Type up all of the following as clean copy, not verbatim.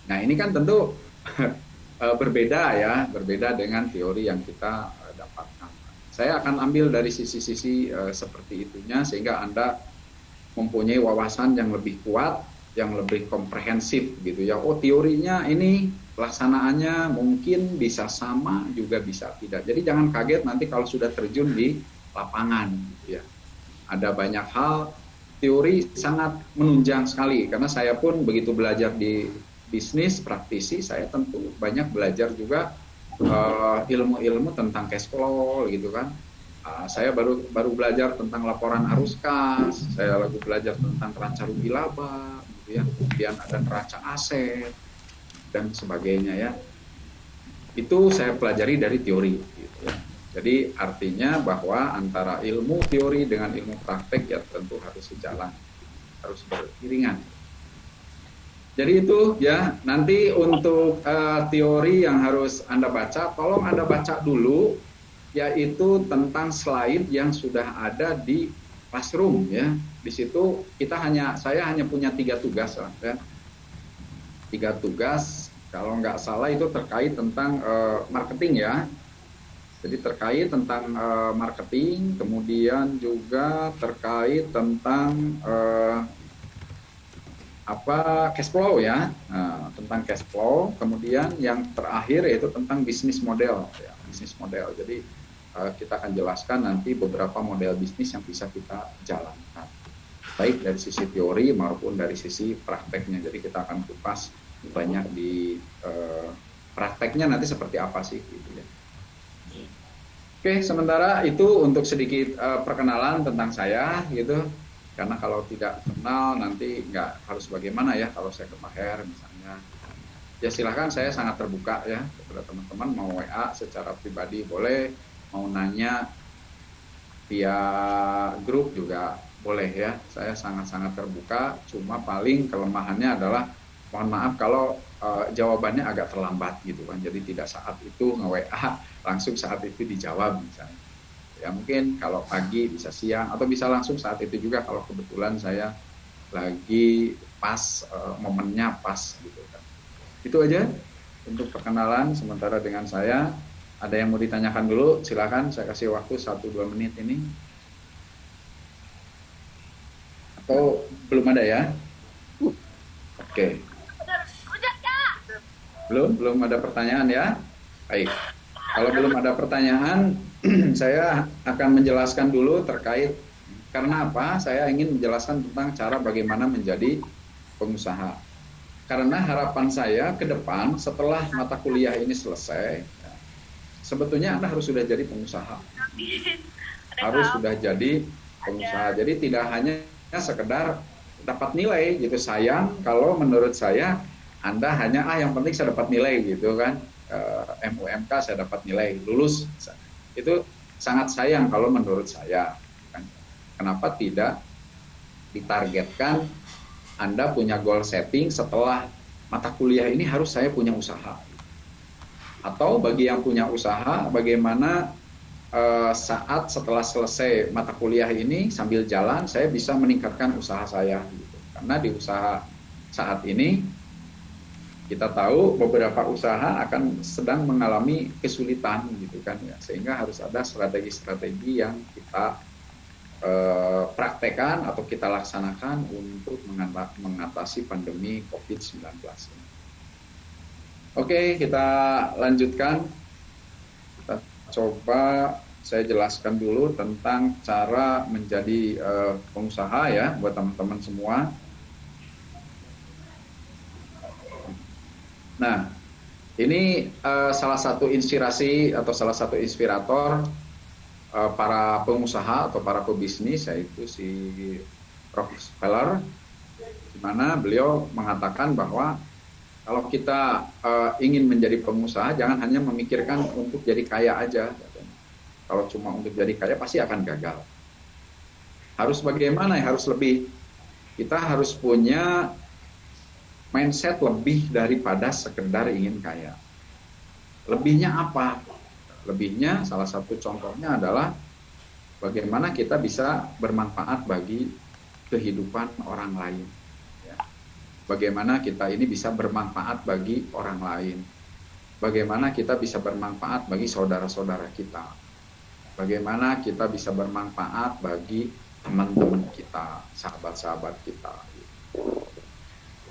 Nah ini kan tentu berbeda ya, berbeda dengan teori yang kita dapatkan. Saya akan ambil dari sisi-sisi seperti itunya sehingga Anda mempunyai wawasan yang lebih kuat, yang lebih komprehensif gitu ya. Oh teorinya ini, pelaksanaannya mungkin bisa sama juga bisa tidak. Jadi jangan kaget nanti kalau sudah terjun di lapangan gitu ya. Ada banyak hal, teori sangat menunjang sekali karena saya pun begitu belajar di bisnis praktisi, saya tentu banyak belajar juga ilmu-ilmu tentang cash flow gitu kan. Saya baru belajar tentang laporan arus kas, saya lagi belajar tentang neraca rugi laba, gitu ya. Kemudian ada neraca aset dan sebagainya ya. Itu saya pelajari dari teori. Gitu ya. Jadi artinya bahwa antara ilmu teori dengan ilmu praktek ya tentu harus sejalan, harus beriringan. Jadi itu ya, nanti untuk teori yang harus Anda baca, tolong Anda baca dulu, yaitu tentang slide yang sudah ada di classroom ya. Di situ saya hanya punya 3 tugas lah ya. 3 tugas, kalau nggak salah itu terkait tentang marketing ya. Jadi terkait tentang marketing, kemudian juga terkait tentang cash flow ya, tentang cash flow. Kemudian yang terakhir yaitu tentang bisnis model ya, bisnis model. Jadi kita akan jelaskan nanti beberapa model bisnis yang bisa kita jalankan, baik dari sisi teori maupun dari sisi prakteknya. Jadi kita akan kupas banyak di prakteknya nanti seperti apa sih gitu ya. Oke, sementara itu untuk sedikit perkenalan tentang saya gitu. Karena kalau tidak kenal nanti nggak harus bagaimana ya kalau saya ke Pak Her misalnya. Ya silahkan, saya sangat terbuka ya kepada teman-teman, mau WA secara pribadi boleh, mau nanya via grup juga boleh ya. Saya sangat-sangat terbuka, cuma paling kelemahannya adalah mohon maaf kalau jawabannya agak terlambat gitu kan. Jadi tidak saat itu nge-WA langsung saat itu dijawab misalnya. Ya mungkin kalau pagi bisa siang atau bisa langsung saat itu juga kalau kebetulan saya lagi pas momennya pas gitu kan. Itu aja untuk perkenalan sementara dengan saya. Ada yang mau ditanyakan dulu, silakan, saya kasih waktu 1-2 menit ini. Atau belum ada ya? Oke. Belum ada pertanyaan ya? Baik. Kalau belum ada pertanyaan, saya akan menjelaskan dulu terkait karena apa? Saya ingin menjelaskan tentang cara bagaimana menjadi pengusaha. Karena harapan saya ke depan setelah mata kuliah ini selesai, sebetulnya Anda harus sudah jadi pengusaha. Harus sudah jadi pengusaha. Jadi tidak hanya sekedar dapat nilai gitu. Sayang kalau menurut saya Anda hanya yang penting saya dapat nilai gitu kan. MUMK saya dapat nilai lulus. Itu sangat sayang kalau menurut saya. Kenapa tidak ditargetkan Anda punya goal setting setelah mata kuliah ini harus saya punya usaha. Atau bagi yang punya usaha, bagaimana saat setelah selesai mata kuliah ini sambil jalan saya bisa meningkatkan usaha saya. Gitu. Karena di usaha saat ini kita tahu beberapa usaha akan sedang mengalami kesulitan gitu kan ya, sehingga harus ada strategi-strategi yang kita praktekkan atau kita laksanakan untuk mengatasi pandemi COVID-19 ini. Oke, kita lanjutkan. Kita coba saya jelaskan dulu tentang cara menjadi pengusaha ya buat teman-teman semua. Nah, ini salah satu inspirasi atau salah satu inspirator para pengusaha atau para pebisnis, yaitu si Rockefeller, di mana beliau mengatakan bahwa kalau kita ingin menjadi pengusaha, jangan hanya memikirkan untuk jadi kaya aja. Kalau cuma untuk jadi kaya pasti akan gagal. Harus bagaimana ya? Harus lebih. Kita harus punya mindset lebih daripada sekedar ingin kaya. Lebihnya apa? Lebihnya salah satu contohnya adalah bagaimana kita bisa bermanfaat bagi kehidupan orang lain. Ya. bagaimana kita ini bisa bermanfaat bagi orang lain, bagaimana kita bisa bermanfaat bagi saudara-saudara kita, bagaimana kita bisa bermanfaat bagi teman-teman kita, sahabat-sahabat kita.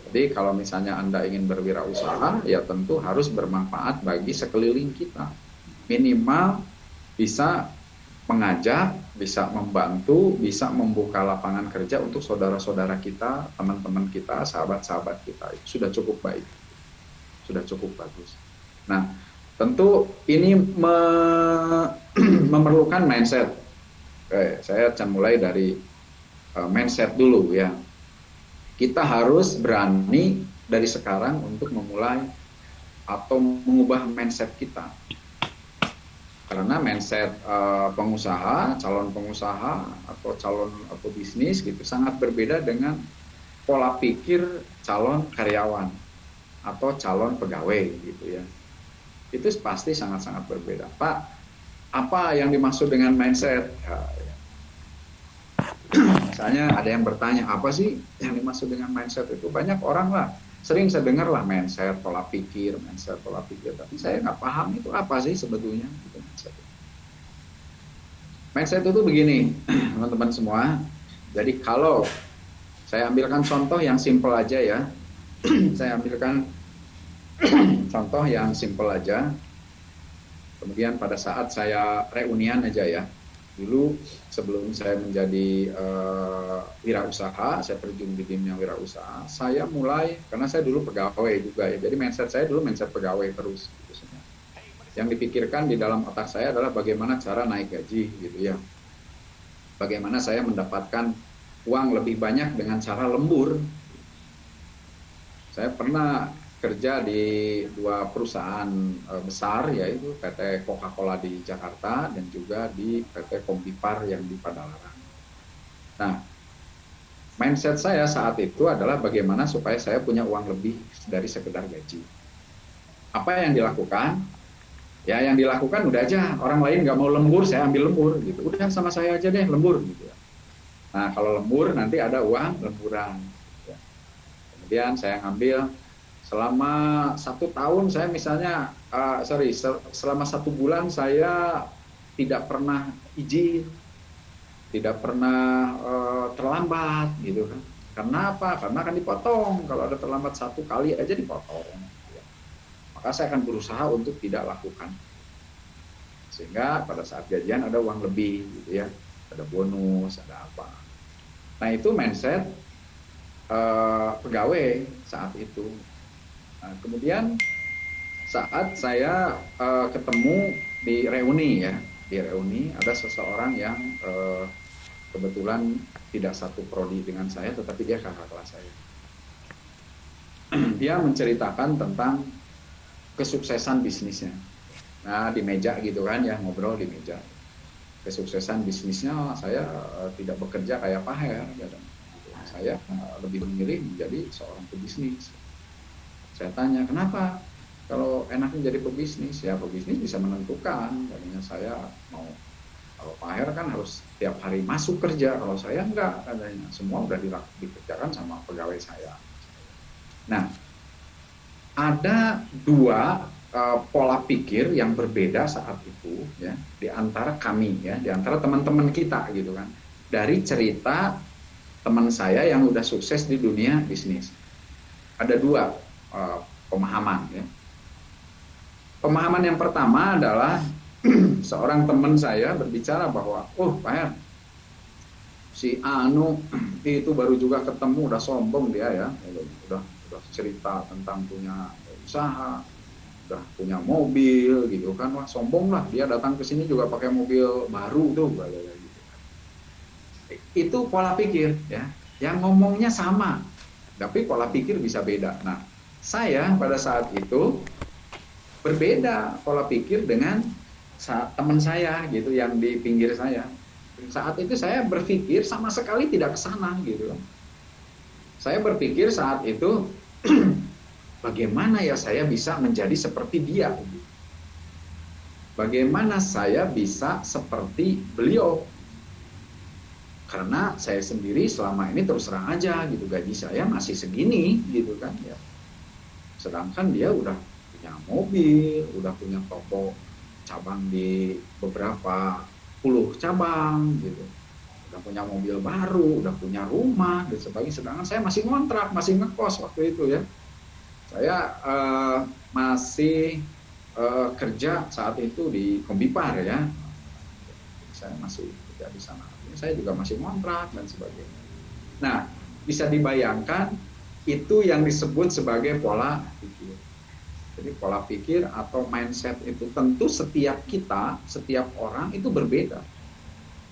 Jadi kalau misalnya Anda ingin berwirausaha, ya tentu harus bermanfaat bagi sekeliling kita. Minimal bisa mengajak, bisa membantu, bisa membuka lapangan kerja untuk saudara-saudara kita, teman-teman kita, sahabat-sahabat kita. Itu sudah cukup baik, sudah cukup bagus. Nah, tentu ini memerlukan mindset. Oke, saya akan mulai dari mindset dulu ya. Kita harus berani dari sekarang untuk memulai atau mengubah mindset kita. Karena mindset pengusaha, calon pengusaha atau calon bisnis gitu sangat berbeda dengan pola pikir calon karyawan atau calon pegawai gitu ya. Itu pasti sangat-sangat berbeda. Pak, apa yang dimaksud dengan mindset? Ya. Misalnya ada yang bertanya, apa sih yang dimaksud dengan mindset itu? Banyak orang lah, sering saya dengar lah mindset, pola pikir, tapi saya nggak paham itu apa sih sebetulnya. Mindset itu begini, teman-teman semua. Jadi kalau saya ambilkan contoh yang simple aja ya, saya ambilkan contoh yang simple aja. Kemudian pada saat saya reunian aja ya, dulu sebelum saya menjadi wirausaha, saya terjun di dunia wirausaha, saya mulai, karena saya dulu pegawai juga ya, jadi mindset saya dulu mindset pegawai terus. Gitu. Yang dipikirkan di dalam otak saya adalah bagaimana cara naik gaji gitu ya. Bagaimana saya mendapatkan uang lebih banyak dengan cara lembur. Saya pernah kerja di dua perusahaan besar, yaitu PT Coca-Cola di Jakarta dan juga di PT Kompipar yang di Padalarang. Nah, mindset saya saat itu adalah bagaimana supaya saya punya uang lebih dari sekedar gaji. Apa yang dilakukan? Ya, yang dilakukan udah aja, orang lain nggak mau lembur, saya ambil lembur gitu. Udah sama saya aja deh lembur gitu. Nah, kalau lembur nanti ada uang lemburan. Kemudian saya ngambil selama 1 tahun saya misalnya, selama 1 bulan saya tidak pernah izin, tidak pernah terlambat gitu kan. Karena apa? Karena akan dipotong. Kalau ada terlambat 1 kali aja dipotong. Maka saya akan berusaha untuk tidak lakukan. Sehingga pada saat gajian ada uang lebih gitu ya. Ada bonus, ada apa. Nah, itu mindset pegawai saat itu. Nah, kemudian saat saya ketemu di reuni ya, di reuni ada seseorang yang kebetulan tidak satu prodi dengan saya, tetapi dia kakak kelas saya. Dia menceritakan tentang kesuksesan bisnisnya. Nah, di meja gitu kan ya, ngobrol di meja. Kesuksesan bisnisnya, saya tidak bekerja kayak Pak Her, gitu. Saya lebih memilih menjadi seorang pebisnis. Saya tanya, kenapa? Kalau enaknya jadi pebisnis, ya pebisnis bisa menentukan. Katanya saya mau, kalau Pak Her kan harus tiap hari masuk kerja, kalau saya enggak, katanya. Semua udah dikerjakan sama pegawai saya. Nah, ada 2 pola pikir yang berbeda saat itu ya, di antara kami ya, di antara teman-teman kita gitu kan. Dari cerita teman saya yang udah sukses di dunia bisnis. Ada 2 pemahaman ya. Pemahaman yang pertama adalah seorang teman saya berbicara bahwa, Pak Her, si Anu itu baru juga ketemu, udah sombong dia ya, udah cerita tentang punya usaha, udah punya mobil gitu kan, wah sombong lah, dia datang ke sini juga pakai mobil baru tuh, gitu. Itu pola pikir ya, yang ngomongnya sama, tapi pola pikir bisa beda. Nah, saya pada saat itu berbeda pola pikir dengan teman saya gitu yang di pinggir saya. Saat itu saya berpikir sama sekali tidak ke sana gitu. Saya berpikir saat itu bagaimana ya saya bisa menjadi seperti dia? Bagaimana saya bisa seperti beliau? Karena saya sendiri selama ini terus terang aja gitu, gaji saya masih segini gitu kan ya. Sedangkan dia udah punya mobil, udah punya toko cabang di beberapa puluh cabang gitu, udah punya mobil baru, udah punya rumah dan sebagainya. Sedangkan saya masih ngontrak, masih ngekos waktu itu ya. Saya masih kerja saat itu di Kombipar ya. Saya masih kerja di sana. Saya juga masih ngontrak dan sebagainya. Nah, bisa dibayangkan itu yang disebut sebagai pola pikir. Jadi pola pikir atau mindset itu tentu setiap kita, setiap orang itu berbeda.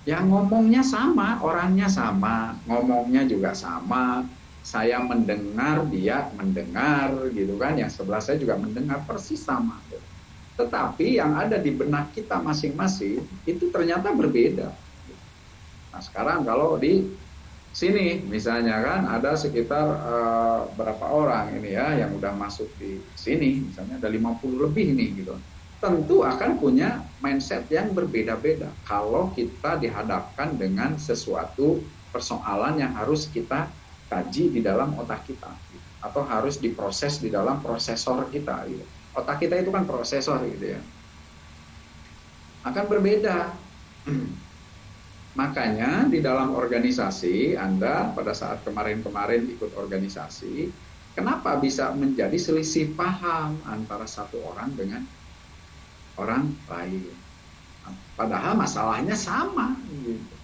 Yang ngomongnya sama, orangnya sama, ngomongnya juga sama. Saya mendengar, dia mendengar gitu kan. Yang sebelah saya juga mendengar persis sama. Tetapi yang ada di benak kita masing-masing itu ternyata berbeda. Nah, sekarang kalau di sini misalnya kan ada sekitar berapa orang ini ya yang udah masuk di sini, misalnya ada 50 lebih nih gitu. Tentu akan punya mindset yang berbeda-beda kalau kita dihadapkan dengan sesuatu persoalan yang harus kita kaji di dalam otak kita gitu. Atau harus diproses di dalam prosesor kita gitu. Otak kita itu kan prosesor gitu ya. Akan berbeda. Makanya di dalam organisasi Anda pada saat kemarin-kemarin ikut organisasi, kenapa bisa menjadi selisih paham antara satu orang dengan orang lain? Padahal masalahnya sama. Gitu.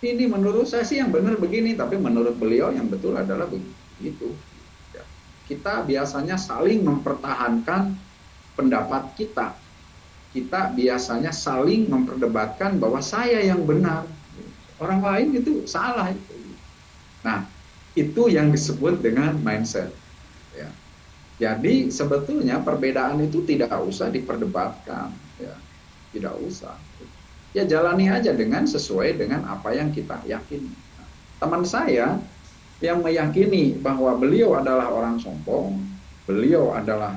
Ini menurut saya sih yang benar begini, tapi menurut beliau yang betul adalah begitu. Kita biasanya saling mempertahankan pendapat kita. Kita biasanya saling memperdebatkan bahwa saya yang benar. Orang lain itu salah. Nah, itu yang disebut dengan mindset. Ya. Jadi sebetulnya perbedaan itu tidak usah diperdebatkan. Ya. Tidak usah. Ya jalani aja dengan sesuai dengan apa yang kita yakini. Nah, teman saya yang meyakini bahwa beliau adalah orang sombong, beliau adalah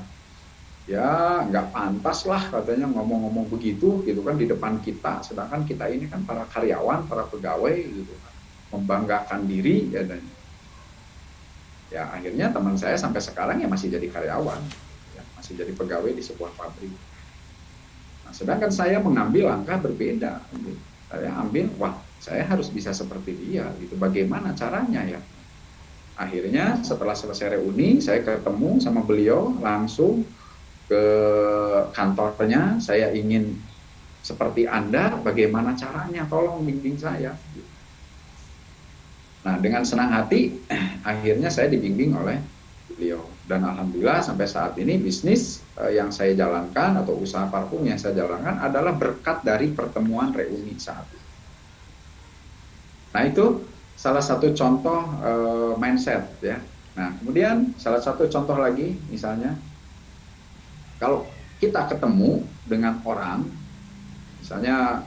ya nggak pantas lah katanya ngomong-ngomong begitu gitu kan di depan kita, sedangkan kita ini kan para karyawan, para pegawai gitu kan, membanggakan diri ya, dan ya akhirnya teman saya sampai sekarang ya masih jadi karyawan ya, masih jadi pegawai di sebuah pabrik. Nah, sedangkan saya mengambil langkah berbeda gitu. Saya ambil, wah saya harus bisa seperti dia gitu, bagaimana caranya ya. Akhirnya setelah selesai reuni saya ketemu sama beliau langsung ke kantornya, saya ingin seperti Anda, bagaimana caranya, tolong bimbing saya. Nah, dengan senang hati, akhirnya saya dibimbing oleh beliau. Dan Alhamdulillah sampai saat ini bisnis yang saya jalankan atau usaha parfum yang saya jalankan adalah berkat dari pertemuan reuni saat ini. Nah, itu salah satu contoh mindset ya. Nah, kemudian salah satu contoh lagi misalnya, kalau kita ketemu dengan orang, misalnya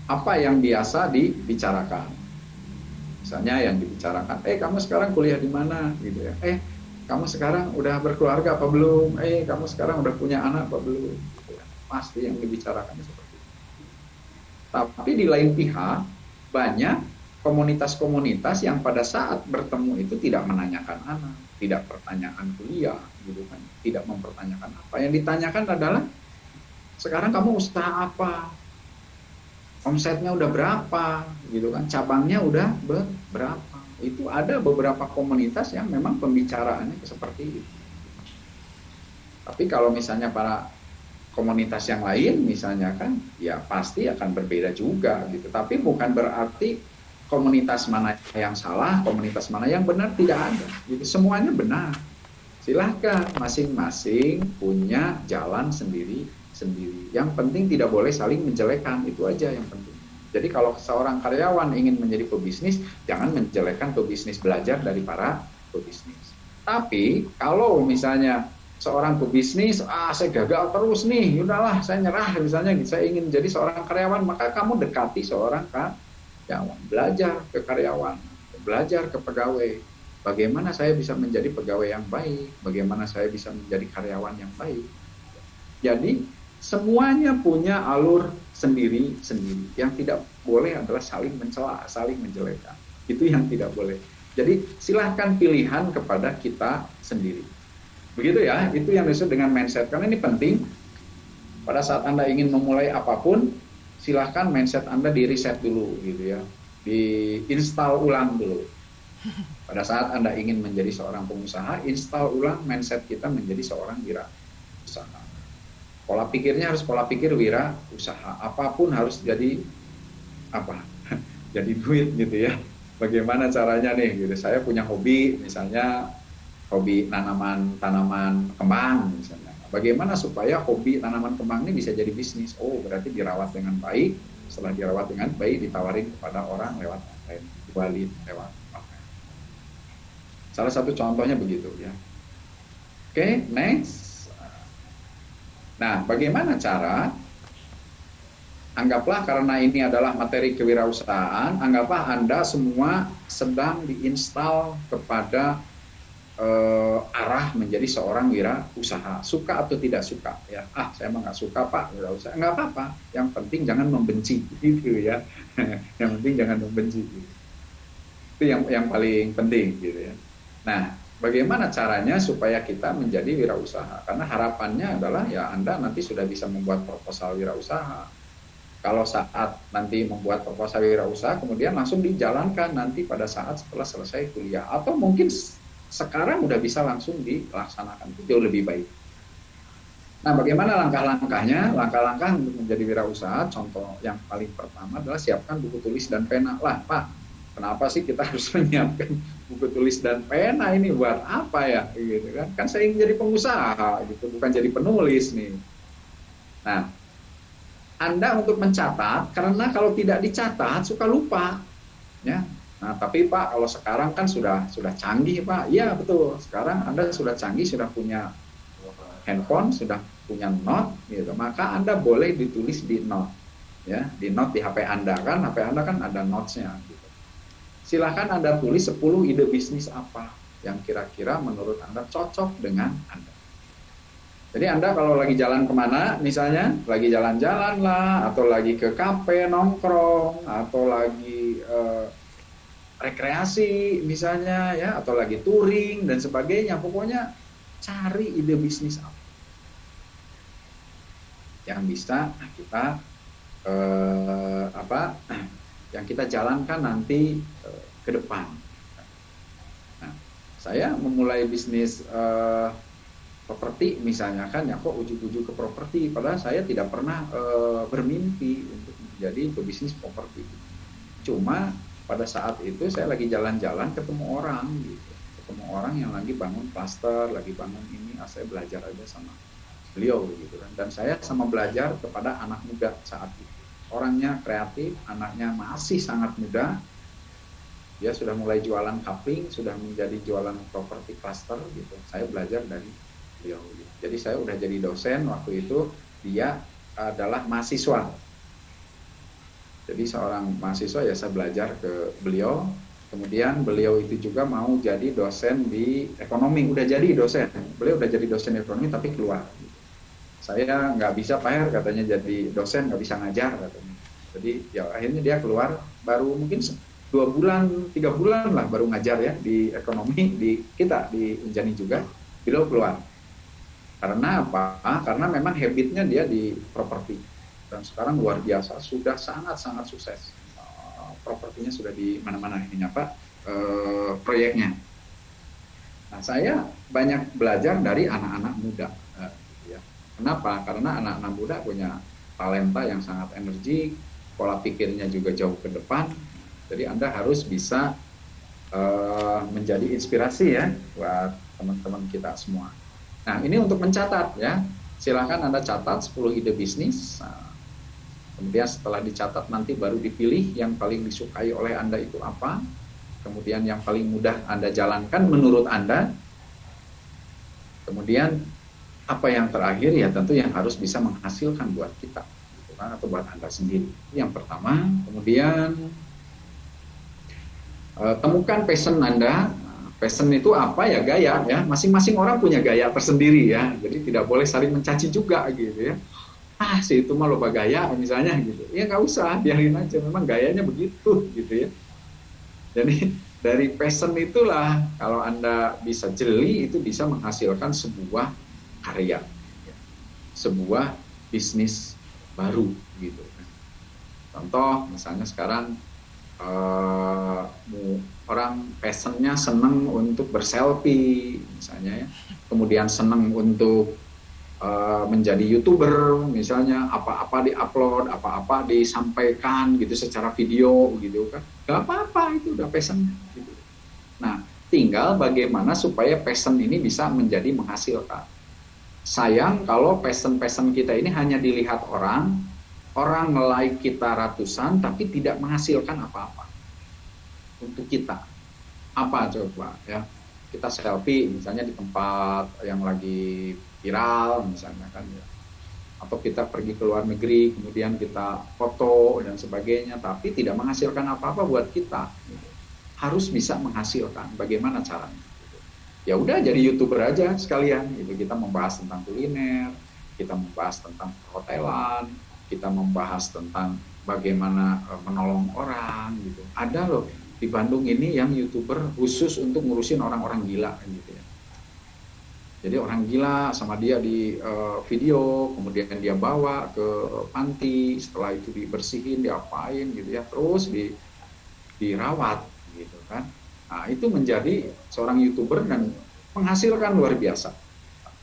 apa yang biasa dibicarakan, misalnya yang dibicarakan, kamu sekarang kuliah di mana, gitu ya, kamu sekarang udah berkeluarga apa belum, kamu sekarang udah punya anak apa belum, gitu ya. Pasti yang dibicarakan seperti itu. Tapi di lain pihak banyak komunitas-komunitas yang pada saat bertemu itu tidak menanyakan anak, tidak pertanyaan kuliah, gitu kan, tidak mempertanyakan apa. Yang ditanyakan adalah sekarang kamu usaha apa, omsetnya udah berapa, gitu kan, cabangnya udah berapa. Itu ada beberapa komunitas yang memang pembicaraannya seperti itu. Tapi kalau misalnya para komunitas yang lain, misalnya kan, ya pasti akan berbeda juga, gitu. Tapi bukan berarti komunitas mana yang salah, komunitas mana yang benar, tidak ada. Jadi semuanya benar. Silahkan masing-masing punya jalan sendiri-sendiri. Yang penting tidak boleh saling menjelekkan, itu aja yang penting. Jadi kalau seorang karyawan ingin menjadi pebisnis, jangan menjelekkan pebisnis, belajar dari para pebisnis. Tapi kalau misalnya seorang pebisnis, saya gagal terus nih, udahlah saya nyerah, misalnya saya ingin jadi seorang karyawan, maka kamu dekati seorang karyawan, belajar ke karyawan, belajar ke pegawai, bagaimana saya bisa menjadi pegawai yang baik, bagaimana saya bisa menjadi karyawan yang baik. Jadi Semuanya punya alur sendiri-sendiri. Yang tidak boleh adalah saling mencela, saling menjelekan. Itu yang tidak boleh. Jadi silahkan pilihan kepada kita sendiri. Begitu ya, itu yang disebut dengan mindset. Karena ini penting, pada saat Anda ingin memulai apapun, silahkan mindset Anda di reset dulu gitu ya. Di-install ulang dulu. Pada saat Anda ingin menjadi seorang pengusaha, install ulang mindset kita menjadi seorang wirausaha. Pola pikirnya harus pola pikir wirausaha. Apapun harus jadi apa? Jadi duit gitu ya. Bagaimana caranya nih gitu. Saya punya hobi misalnya hobi tanaman kembang misalnya. Bagaimana supaya hobi tanaman kembang ini bisa jadi bisnis? Oh, berarti dirawat dengan baik. Setelah dirawat dengan baik ditawarin kepada orang lewat online, jualin lewat online. Salah satu contohnya begitu ya. Oke, next. Nah, bagaimana cara? Anggaplah karena ini adalah materi kewirausahaan, anggaplah Anda semua sedang diinstal kepada arah menjadi seorang wirausaha. Suka atau tidak suka ya. Saya emang nggak suka Pak wirausaha. Nggak apa-apa. Yang penting jangan membenci gitu ya. Yang penting jangan membenci. Gitu. Itu yang paling penting gitu ya. Nah, bagaimana caranya supaya kita menjadi wirausaha? Karena harapannya adalah ya Anda nanti sudah bisa membuat proposal wirausaha. Kalau saat nanti membuat proposal wirausaha, kemudian langsung dijalankan nanti pada saat setelah selesai kuliah. Atau mungkin sekarang udah bisa langsung dilaksanakan. Itu lebih baik. Nah, bagaimana langkah-langkahnya? Langkah-langkah untuk menjadi wirausaha, contoh yang paling pertama adalah siapkan buku tulis dan pena. Lah, Pak, kenapa sih kita harus menyiapkan buku tulis dan pena ini buat apa ya? Gitu kan? Kan saya ingin jadi pengusaha, gitu, bukan jadi penulis nih. Nah, Anda untuk mencatat, karena kalau tidak dicatat suka lupa, ya. Nah, tapi Pak, kalau sekarang kan sudah canggih Pak. Iya betul. Sekarang Anda sudah canggih, sudah punya handphone, sudah punya note, gitu. Maka Anda boleh ditulis di note, ya, di note di HP Anda kan. HP Anda kan ada notesnya. Gitu. Silahkan Anda tulis 10 ide bisnis apa yang kira-kira menurut Anda cocok dengan Anda. Jadi Anda kalau lagi jalan kemana, misalnya lagi jalan-jalan lah, atau lagi ke kafe nongkrong, atau lagi rekreasi misalnya ya, atau lagi touring dan sebagainya, pokoknya cari ide bisnis apa yang bisa kita yang kita jalankan nanti ke depan. Nah, saya memulai bisnis properti misalnya kan ya, kok ujuk-ujuk ke properti, padahal saya tidak pernah bermimpi untuk menjadi pebisnis properti. Cuma pada saat itu saya lagi jalan-jalan ketemu orang gitu, ketemu orang yang lagi bangun klaster, lagi bangun ini, saya belajar aja sama beliau gitu kan. Dan saya sama belajar kepada anak muda saat itu. Orangnya kreatif, anaknya masih sangat muda. Dia sudah mulai jualan kapling, sudah menjadi jualan properti klaster gitu. Saya belajar dari beliau. Gitu. Jadi saya udah jadi dosen waktu itu, dia adalah mahasiswa. Jadi seorang mahasiswa ya saya belajar ke beliau. Kemudian beliau itu juga mau jadi dosen di ekonomi, udah jadi dosen. Beliau udah jadi dosen ekonomi tapi keluar. Saya nggak bisa Pak Her, katanya jadi dosen nggak bisa ngajar katanya. Jadi ya akhirnya dia keluar, baru mungkin 2 bulan, 3 bulan lah baru ngajar ya di ekonomi di kita di Unjani juga. Beliau keluar. Karena apa? Karena memang habitnya dia di properti. Dan sekarang luar biasa, sudah sangat-sangat sukses. Propertinya sudah di mana-mana ini apa proyeknya. Nah, saya banyak belajar dari anak-anak muda. Ya. Kenapa? Karena anak-anak muda punya talenta yang sangat energik, pola pikirnya juga jauh ke depan. Jadi Anda harus bisa menjadi inspirasi ya buat teman-teman kita semua. Nah, ini untuk mencatat ya. Silakan Anda catat 10 ide bisnis. Kemudian setelah dicatat nanti baru dipilih yang paling disukai oleh Anda itu apa. Kemudian yang paling mudah Anda jalankan menurut Anda. Kemudian apa yang terakhir ya tentu yang harus bisa menghasilkan buat kita gitu kan, atau buat Anda sendiri. Yang pertama. Kemudian temukan passion Anda. Passion itu apa ya, gaya ya. Masing-masing orang punya gaya tersendiri ya. Jadi tidak boleh saling mencaci juga gitu ya. si itu mah loba gaya misalnya gitu. Ya nggak usah, biarin aja. Memang gayanya begitu gitu ya. Jadi dari passion itulah kalau Anda bisa jeli itu bisa menghasilkan sebuah karya, ya. Sebuah bisnis baru gitu. Contoh misalnya sekarang orang passionnya seneng untuk berselfie misalnya ya, kemudian seneng untuk menjadi YouTuber misalnya, apa-apa diupload, apa-apa disampaikan gitu secara video gitu kan, nggak apa-apa, itu udah passion gitu. Nah tinggal bagaimana supaya passion ini bisa menjadi menghasilkan. Sayang kalau passion kita ini hanya dilihat orang nge-like kita ratusan tapi tidak menghasilkan apa-apa untuk kita. Apa coba ya, kita selfie misalnya di tempat yang lagi viral misalnya kan ya, atau kita pergi ke luar negeri kemudian kita foto dan sebagainya tapi tidak menghasilkan apa-apa buat kita. Harus bisa menghasilkan. Bagaimana caranya? Ya udah jadi YouTuber aja sekalian gitu. Kita membahas tentang kuliner, kita membahas tentang perhotelan, kita membahas tentang bagaimana menolong orang gitu. Ada loh di Bandung ini yang YouTuber khusus untuk ngurusin orang-orang gila gitu ya. Jadi orang gila sama dia di video, kemudian dia bawa ke panti, setelah itu dibersihin, diapain gitu ya, terus dirawat gitu kan. Nah, itu menjadi seorang YouTuber dan menghasilkan luar biasa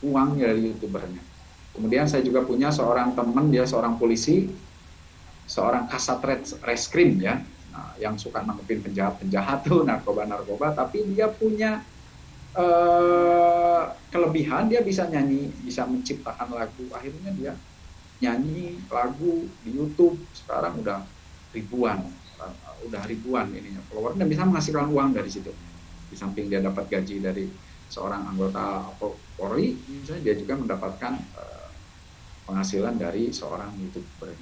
uang dari YouTubernya. Kemudian saya juga punya seorang teman, dia seorang polisi, seorang kasat reskrim ya, nah, yang suka nangkepin penjahat-penjahat tuh, narkoba-narkoba, tapi dia punya kelebihan, dia bisa nyanyi, bisa menciptakan lagu. Akhirnya dia nyanyi lagu di YouTube, sekarang udah ribuan ininya follower dan bisa menghasilkan uang dari situ. Di samping dia dapat gaji dari seorang anggota Polri, misalnya dia juga mendapatkan penghasilan dari seorang YouTuber.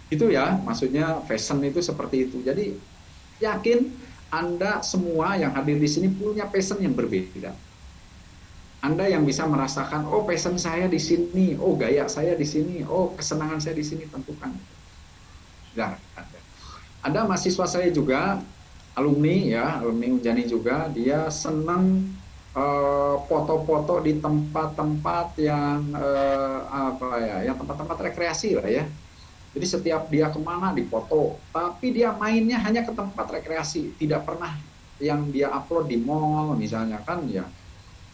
Itu ya, maksudnya fashion itu seperti itu. Jadi yakin Anda semua yang hadir di sini punya passion yang berbeda. Anda yang bisa merasakan, oh passion saya di sini, oh gaya saya di sini, oh kesenangan saya di sini, tentukan. Nah, ada mahasiswa saya juga, alumni Unjani juga, dia senang foto-foto di tempat-tempat yang yang tempat-tempat rekreasi lah ya. Jadi setiap dia kemana dipoto, tapi dia mainnya hanya ke tempat rekreasi, tidak pernah yang dia upload di mall misalnya kan ya,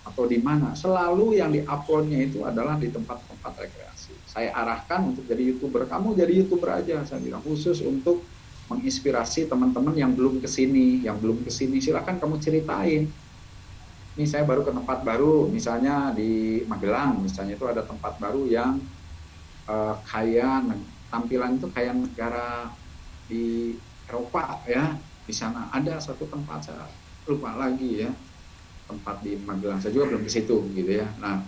atau di mana. Selalu yang diuploadnya itu adalah di tempat-tempat rekreasi. Saya arahkan untuk jadi YouTuber, kamu jadi YouTuber aja, saya bilang, khusus untuk menginspirasi teman-teman yang belum kesini, silakan kamu ceritain. Ini saya baru ke tempat baru, misalnya di Magelang, misalnya itu ada tempat baru yang tampilan itu kayak negara di Eropa ya. Di sana ada satu tempat, saya lupa lagi ya, tempat di Magelang, saya juga belum ke situ gitu ya. Nah,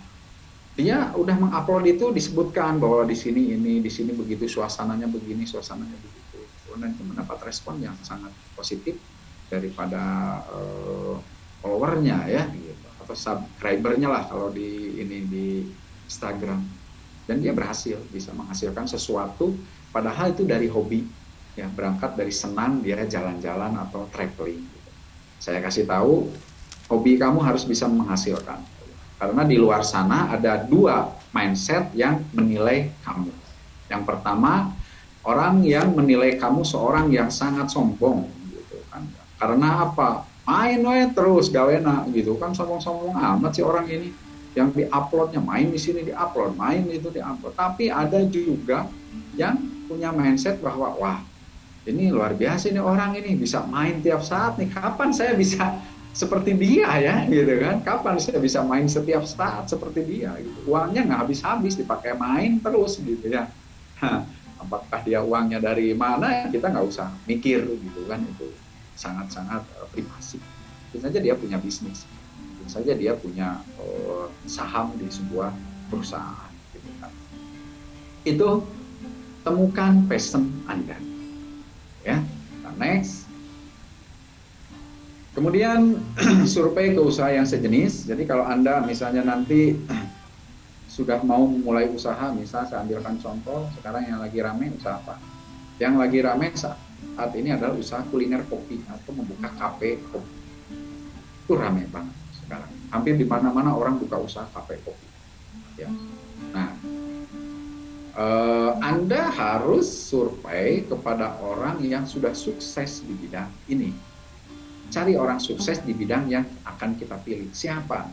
dia udah mengupload itu, disebutkan bahwa di sini ini, di sini begitu, suasananya begini, suasananya begitu, dan itu mendapat respon yang sangat positif daripada followernya ya, gitu, atau subscribernya lah kalau di Instagram. Dan dia berhasil, bisa menghasilkan sesuatu, padahal itu dari hobi, ya, berangkat dari senang dia jalan-jalan atau traveling. Gitu. Saya kasih tahu, hobi kamu harus bisa menghasilkan. Karena di luar sana ada dua mindset yang menilai kamu. Yang pertama, orang yang menilai kamu seorang yang sangat sombong, gitu kan? Karena apa? Main terus gawena, gitu kan, sombong-sombong amat sih orang ini. Yang diuploadnya main di sini diupload, main itu diupload. Tapi ada juga yang punya mindset bahwa wah ini luar biasa nih orang ini, bisa main tiap saat nih. Kapan saya bisa seperti dia ya, gitu kan? Kapan saya bisa main setiap saat seperti dia? Gitu. Uangnya nggak habis-habis dipakai main terus gitu ya. Apakah dia uangnya dari mana? Kita nggak usah mikir gitu kan, itu sangat-sangat privasi. Tentu saja dia punya bisnis. Saja dia punya saham di sebuah perusahaan gitu kan. Itu temukan passion Anda ya. Nah, next, kemudian survei ke usaha yang sejenis. Jadi kalau Anda misalnya nanti sudah mau memulai usaha, misal saya ambilkan contoh, sekarang yang lagi rame usaha apa? Yang lagi rame saat ini adalah usaha kuliner kopi atau membuka kafe kopi. Itu rame banget sekarang. Hampir di mana-mana orang buka usaha kafe kopi. Ya. Nah, Anda harus survei kepada orang yang sudah sukses di bidang ini. Cari orang sukses di bidang yang akan kita pilih. Siapa?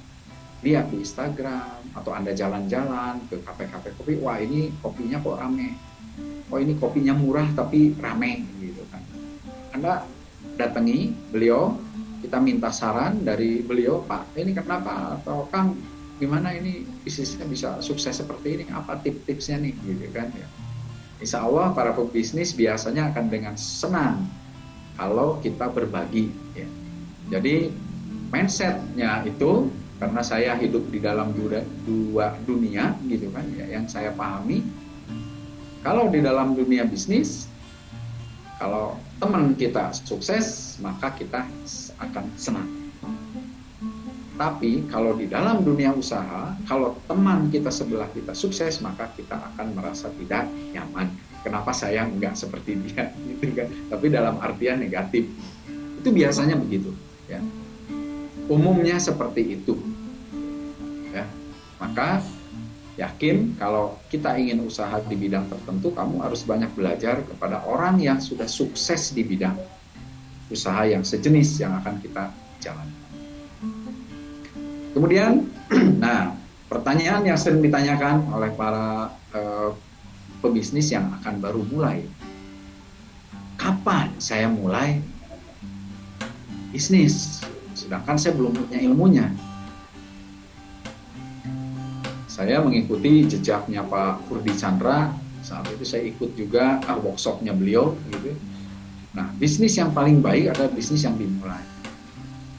Lihat di Instagram, atau Anda jalan-jalan ke kafe-kafe kopi, wah ini kopinya kok rame. Oh ini kopinya murah tapi rame gitu kan. Anda datangi beliau, kita minta saran dari beliau, Pak ini kenapa, atau Kang gimana ini bisnisnya bisa sukses seperti ini, apa tips-tipsnya nih gitu kan ya. Insya Allah para pebisnis biasanya akan dengan senang kalau kita berbagi ya. Jadi mindsetnya itu, karena saya hidup di dalam dua dunia gitu kan ya, yang saya pahami, kalau di dalam dunia bisnis, kalau teman kita sukses maka kita akan senang. Tapi kalau di dalam dunia usaha, kalau teman kita sebelah kita sukses, maka kita akan merasa tidak nyaman. Kenapa saya enggak seperti dia, gitu kan? Tapi dalam artian negatif. Itu biasanya begitu. Ya. Umumnya seperti itu. Ya. Maka yakin kalau kita ingin usaha di bidang tertentu, kamu harus banyak belajar kepada orang yang sudah sukses di bidang usaha yang sejenis yang akan kita jalankan. Kemudian, nah pertanyaan yang sering ditanyakan oleh para pebisnis yang akan baru mulai, kapan saya mulai bisnis? Sedangkan saya belum punya ilmunya. Saya mengikuti jejaknya Pak Kurdi Chandra, saat itu saya ikut juga workshopnya beliau, gitu. Nah, bisnis yang paling baik adalah bisnis yang dimulai.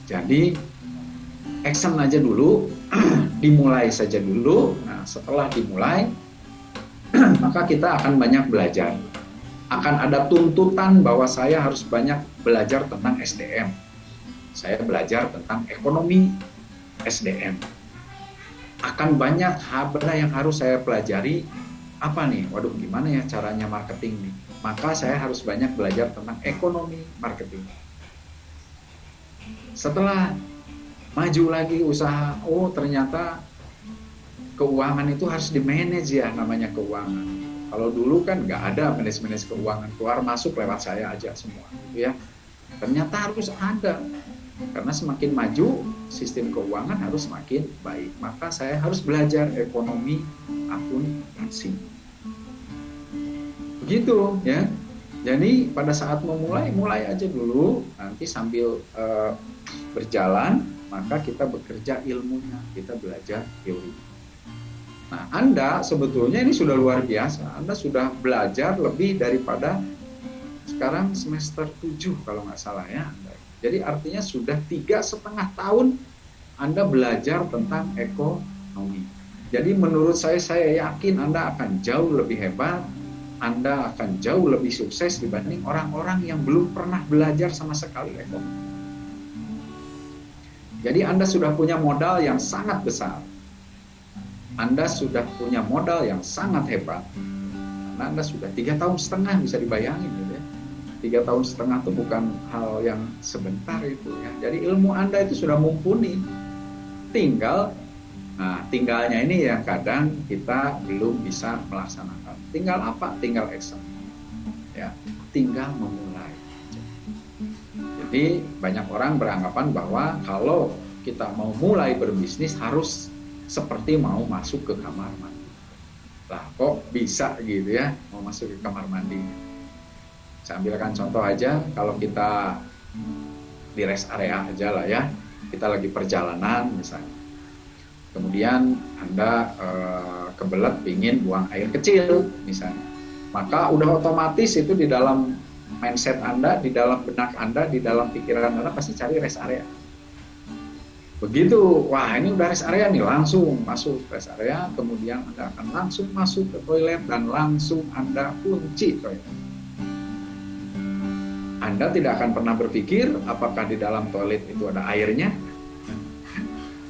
Jadi action aja dulu, dimulai saja dulu. Nah, setelah dimulai, maka kita akan banyak belajar. Akan ada tuntutan bahwa saya harus banyak belajar tentang SDM. Saya belajar tentang ekonomi SDM. Akan banyak hal yang harus saya pelajari. Apa nih? Waduh, gimana ya caranya marketing nih? Maka saya harus banyak belajar tentang ekonomi marketing. Setelah maju lagi usaha, oh ternyata keuangan itu harus di-manage ya, namanya keuangan. Kalau dulu kan nggak ada manajemen keuangan, keluar masuk lewat saya aja semua, gitu ya. Ternyata harus ada, karena semakin maju sistem keuangan harus semakin baik. Maka saya harus belajar ekonomi akuntansi. Begitu ya. Jadi pada saat memulai, mulai aja dulu, nanti sambil berjalan, maka kita bekerja ilmunya, kita belajar teori. Nah, Anda sebetulnya ini sudah luar biasa. Anda sudah belajar lebih daripada sekarang semester 7 kalau nggak salah ya. Jadi artinya sudah 3,5 tahun Anda belajar tentang ekonomi. Jadi menurut saya yakin Anda akan jauh lebih hebat, Anda akan jauh lebih sukses dibanding orang-orang yang belum pernah belajar sama sekali ekonomi. Jadi Anda sudah punya modal yang sangat besar. Anda sudah punya modal yang sangat hebat. Karena Anda sudah 3,5 tahun bisa dibayangin gitu ya. 3,5 tahun itu bukan hal yang sebentar itu ya. Jadi ilmu Anda itu sudah mumpuni. Tinggalnya ini yang kadang kita belum bisa melaksanakan. Tinggal apa? Tinggal action. Ya, tinggal memulai. Jadi banyak orang beranggapan bahwa kalau kita mau mulai berbisnis harus seperti mau masuk ke kamar mandi. Lah kok bisa gitu ya, mau masuk ke kamar mandi. Saya ambilkan contoh aja, kalau kita di rest area aja lah ya, kita lagi perjalanan misalnya. Kemudian Anda kebelet pingin buang air kecil misalnya. Maka udah otomatis itu di dalam mindset Anda, di dalam benak Anda, di dalam pikiran Anda pasti cari rest area. Begitu, wah ini udah rest area nih, langsung masuk rest area, kemudian Anda akan langsung masuk ke toilet dan langsung Anda kunci toilet. Anda tidak akan pernah berpikir apakah di dalam toilet itu ada airnya.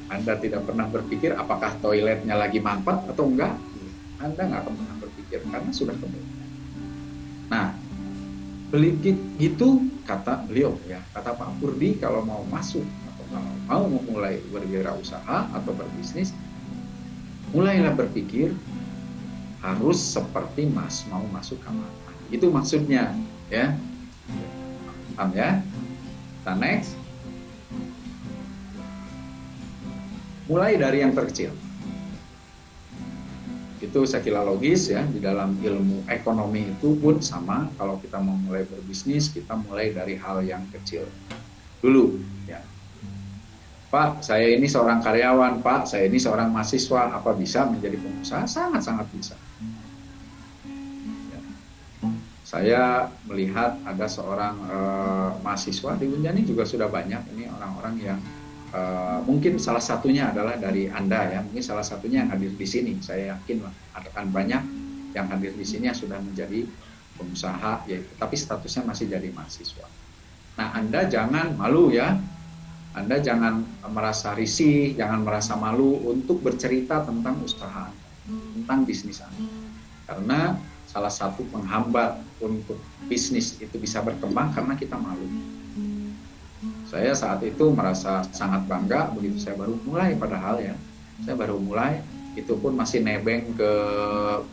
Anda tidak pernah berpikir apakah toiletnya lagi mampet atau enggak. Anda nggak akan pernah berpikir karena sudah ketemu. Nah, beli gitu kata beliau ya, kata Pak Purdi, kalau mau masuk atau kalau mau memulai berwirausaha atau berbisnis, mulailah berpikir harus seperti Mas mau masuk kamar. Itu maksudnya ya. Paham ya? Kita next. Mulai dari yang terkecil. Itu saya kira logis ya, di dalam ilmu ekonomi itu pun sama. Kalau kita mau mulai berbisnis, kita mulai dari hal yang kecil dulu ya. Pak, saya ini seorang karyawan, Pak, saya ini seorang mahasiswa, apa bisa menjadi pengusaha? Sangat-sangat bisa ya. Saya melihat ada seorang mahasiswa di Unjani juga sudah banyak ini orang-orang yang mungkin salah satunya adalah dari Anda ya, mungkin salah satunya yang hadir di sini. Saya yakin akan banyak yang hadir di sini yang sudah menjadi pengusaha ya, tapi statusnya masih jadi mahasiswa. Nah, Anda jangan malu ya, Anda jangan merasa risih, jangan merasa malu untuk bercerita tentang usaha, tentang bisnis Anda, karena salah satu penghambat untuk bisnis itu bisa berkembang karena kita malu. Saya saat itu merasa sangat bangga begitu saya baru mulai, padahal ya saya baru mulai, itu pun masih nebeng ke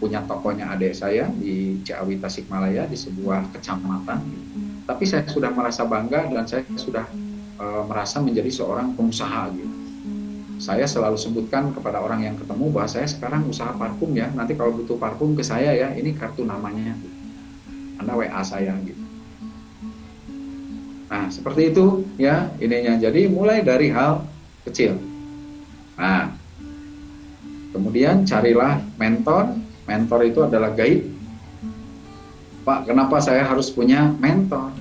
punya tokonya adik saya di Ciawi Tasikmalaya di sebuah kecamatan. Tapi saya sudah merasa bangga dan saya sudah merasa menjadi seorang pengusaha gitu. Saya selalu sebutkan kepada orang yang ketemu bahwa saya sekarang usaha parfum ya, nanti kalau butuh parfum ke saya ya, ini kartu namanya, Anda WA saya gitu. Nah, seperti itu ya ininya. Jadi mulai dari hal kecil. Nah, kemudian carilah mentor. Mentor itu adalah guide. Pak, kenapa saya harus punya mentor?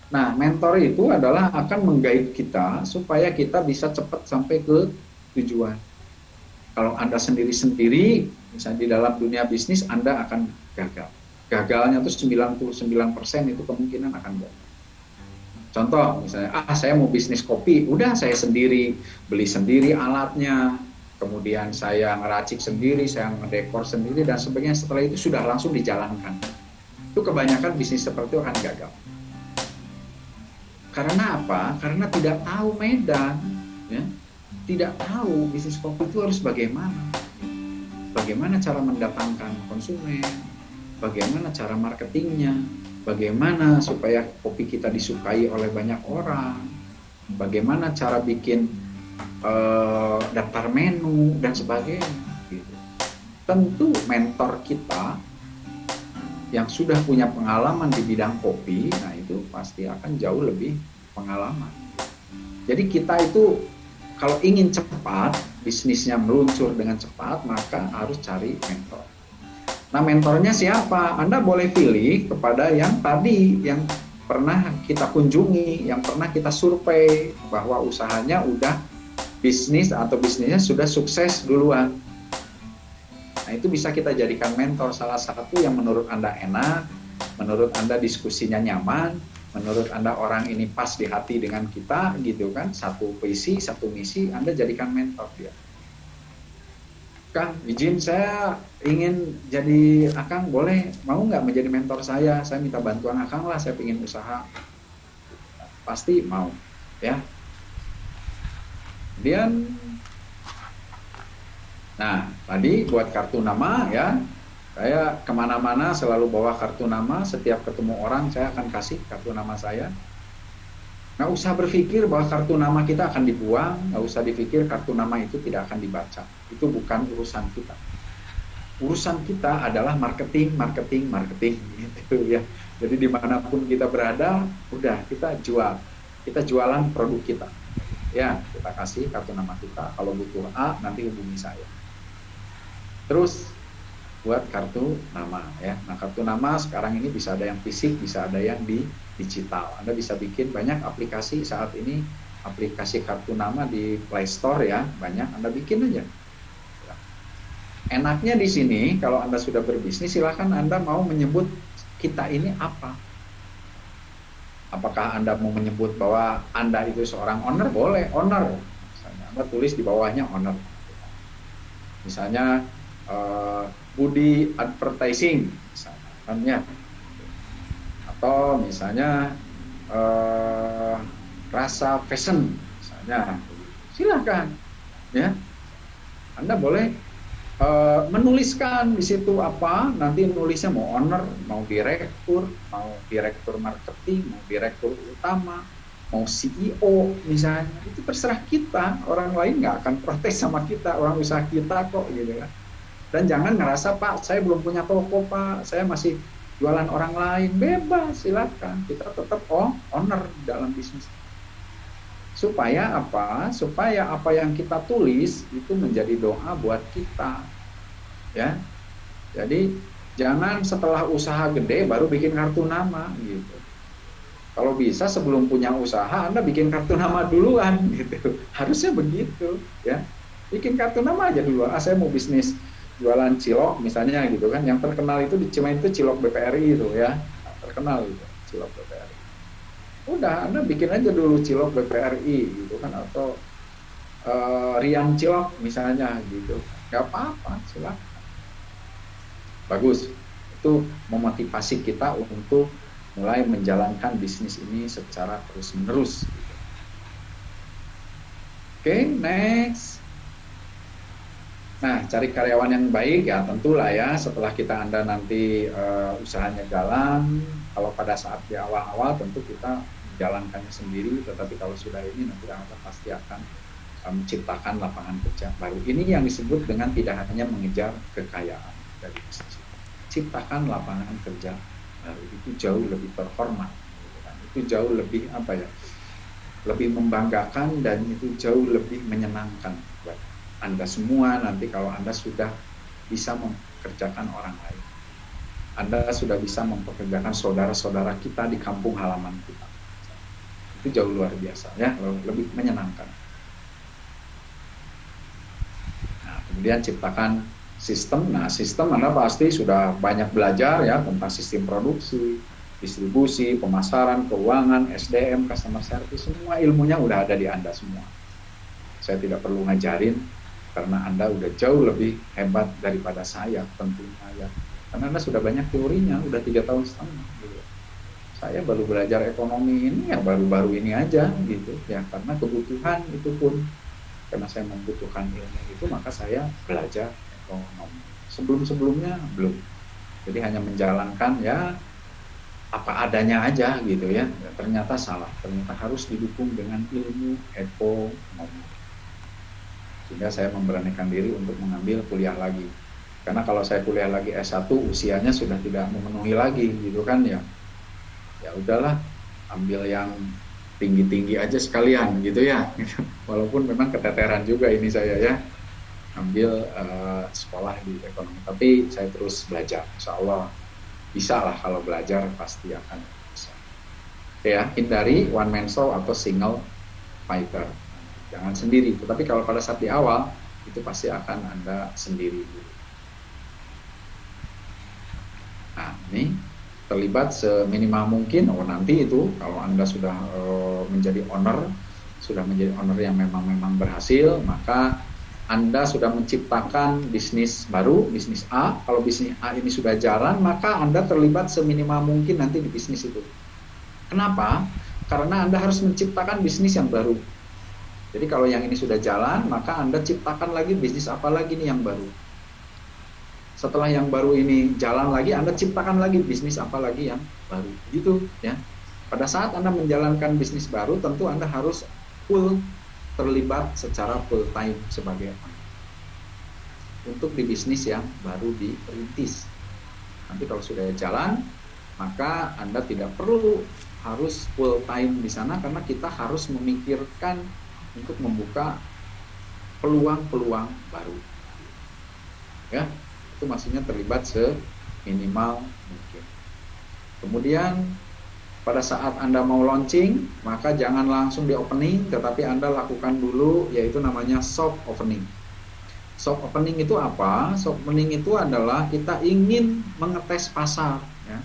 Nah, mentor itu adalah akan mengguide kita supaya kita bisa cepat sampai ke tujuan. Kalau Anda sendiri-sendiri, misalnya di dalam dunia bisnis, Anda akan gagal. Gagalnya itu 99% itu kemungkinan akan gagal. Contoh misalnya, saya mau bisnis kopi, udah saya sendiri, beli sendiri alatnya, kemudian saya ngeracik sendiri, saya ngedekor sendiri dan sebagainya, setelah itu sudah langsung dijalankan. Itu kebanyakan bisnis seperti itu akan gagal. Karena apa? Karena tidak tahu medan, ya. Tidak tahu bisnis kopi itu harus bagaimana. Bagaimana cara mendatangkan konsumen, bagaimana cara marketingnya, bagaimana supaya kopi kita disukai oleh banyak orang, bagaimana cara bikin daftar menu dan sebagainya gitu. Tentu mentor kita yang sudah punya pengalaman di bidang kopi, nah itu pasti akan jauh lebih pengalaman. Jadi kita itu kalau ingin cepat, bisnisnya meluncur dengan cepat, maka harus cari mentor. Nah, mentornya siapa? Anda boleh pilih kepada yang tadi, yang pernah kita kunjungi, yang pernah kita survei, bahwa usahanya udah bisnis atau bisnisnya sudah sukses duluan. Nah, itu bisa kita jadikan mentor. Salah satu yang menurut Anda enak, menurut Anda diskusinya nyaman, menurut Anda orang ini pas di hati dengan kita, gitu kan, satu visi, satu misi, Anda jadikan mentor dia. Kang, izin saya ingin jadi Akang, boleh, mau nggak menjadi mentor saya minta bantuan Akang lah, saya ingin usaha. Pasti mau, ya. Kemudian, nah, tadi buat kartu nama ya, saya kemana-mana selalu bawa kartu nama, setiap ketemu orang saya akan kasih kartu nama saya. Nggak usah berpikir bahwa kartu nama kita akan dibuang, nggak usah dipikir kartu nama itu tidak akan dibaca. Itu bukan urusan kita. Urusan kita adalah marketing gitu ya. Jadi dimanapun kita berada, udah kita jualan produk kita. Ya, kita kasih kartu nama kita. Kalau butuh A, nanti hubungi saya. Terus buat kartu nama ya. Nah, kartu nama sekarang ini bisa ada yang fisik, bisa ada yang di digital. Anda bisa bikin banyak aplikasi saat ini, aplikasi kartu nama di Play Store ya, banyak, Anda bikin aja. Enaknya di sini kalau Anda sudah berbisnis, silahkan Anda mau menyebut kita ini apa. Apakah Anda mau menyebut bahwa Anda itu seorang owner? Boleh, owner. Misalnya. Anda tulis di bawahnya owner. Misalnya Budi Advertising, misalnya, kan ya. Atau misalnya Rasa Fashion, misalnya, silakan, ya. Anda boleh menuliskan di situ apa, nanti nulisnya mau owner, mau direktur marketing, mau direktur utama, mau CEO misalnya, itu terserah kita, orang lain nggak akan protes sama kita, orang usaha kita kok gitu kan. Dan jangan ngerasa, Pak, saya belum punya toko, Pak, saya masih jualan orang lain, bebas, silakan, kita tetap owner dalam bisnis. Supaya apa? Supaya apa yang kita tulis itu menjadi doa buat kita, ya. Jadi jangan setelah usaha gede baru bikin kartu nama gitu. Kalau bisa sebelum punya usaha Anda bikin kartu nama duluan gitu. Harusnya begitu, ya. Bikin kartu nama aja dulu. Saya mau bisnis jualan cilok misalnya gitu kan. Yang terkenal itu di Cimahi itu cilok BPRI itu ya. Terkenal itu cilok BPRI. Udah, Anda bikin aja dulu cilok BPRI gitu kan, atau Rian Cilok misalnya gitu, nggak apa-apa, silakan. Bagus, itu memotivasi kita untuk mulai menjalankan bisnis ini secara terus-menerus. Oke, next. Nah, cari karyawan yang baik ya tentulah ya, setelah Anda nanti usahanya jalan. Kalau pada saat di awal-awal tentu kita menjalankannya sendiri, tetapi kalau sudah ini nanti Anda pasti akan menciptakan lapangan kerja baru. Ini yang disebut dengan tidak hanya mengejar kekayaan dari bisnis. Ciptakan lapangan kerja baru, itu jauh lebih terhormat, itu jauh lebih lebih membanggakan, dan itu jauh lebih menyenangkan buat Anda semua nanti kalau Anda sudah bisa mempekerjakan orang lain. Anda sudah bisa mempekerjakan saudara-saudara kita di kampung halaman kita. Itu jauh luar biasa ya, lebih menyenangkan. Nah, kemudian ciptakan sistem. Nah, sistem Anda pasti sudah banyak belajar ya tentang sistem produksi, distribusi, pemasaran, keuangan, SDM, customer service, semua ilmunya udah ada di Anda semua. Saya tidak perlu ngajarin karena Anda udah jauh lebih hebat daripada saya tentunya ya. Karena Anda sudah banyak teorinya, udah 3 tahun setengah gitu. Saya baru belajar ekonomi ini ya baru-baru ini aja gitu ya, karena kebutuhan itu pun, karena saya membutuhkan ilmu itu, maka saya belajar ekonomi. Sebelum-sebelumnya belum. Jadi hanya menjalankan ya apa adanya aja gitu ya. Ternyata salah, ternyata harus didukung dengan ilmu ekonomi. Sehingga saya memberanikan diri untuk mengambil kuliah lagi. Karena kalau saya kuliah lagi S1 usianya sudah tidak memenuhi lagi gitu kan ya. Ya udahlah, ambil yang tinggi-tinggi aja sekalian gitu ya. Walaupun memang keteteran juga ini saya ya, ambil sekolah di ekonomi. Tapi saya terus belajar, insya Allah bisa lah, kalau belajar pasti akan bisa. Oke ya, hindari one man show atau single fighter. Jangan sendiri, tetapi kalau pada saat di awal itu pasti akan Anda sendiri dulu. Nah, ini terlibat seminimal mungkin. Nanti itu kalau Anda sudah menjadi owner, sudah menjadi owner yang memang berhasil, maka Anda sudah menciptakan bisnis baru, bisnis A. Kalau bisnis A ini sudah jalan, maka Anda terlibat seminimal mungkin nanti di bisnis itu. Kenapa? Karena Anda harus menciptakan bisnis yang baru. Jadi kalau yang ini sudah jalan, maka Anda ciptakan lagi bisnis apa lagi nih yang baru. Setelah yang baru ini jalan lagi, Anda ciptakan lagi bisnis apa lagi yang baru. Gitu ya. Pada saat Anda menjalankan bisnis baru, tentu Anda harus terlibat secara full time sebagai owner untuk di bisnis yang baru dirintis. Nanti kalau sudah jalan, maka Anda tidak perlu harus full time di sana, karena kita harus memikirkan untuk membuka peluang-peluang baru. Ya. Itu maksudnya terlibat seminimal mungkin. Kemudian pada saat Anda mau launching, maka jangan langsung di opening, tetapi Anda lakukan dulu yaitu namanya soft opening. Soft opening itu apa? Soft opening itu adalah kita ingin mengetes pasar ya.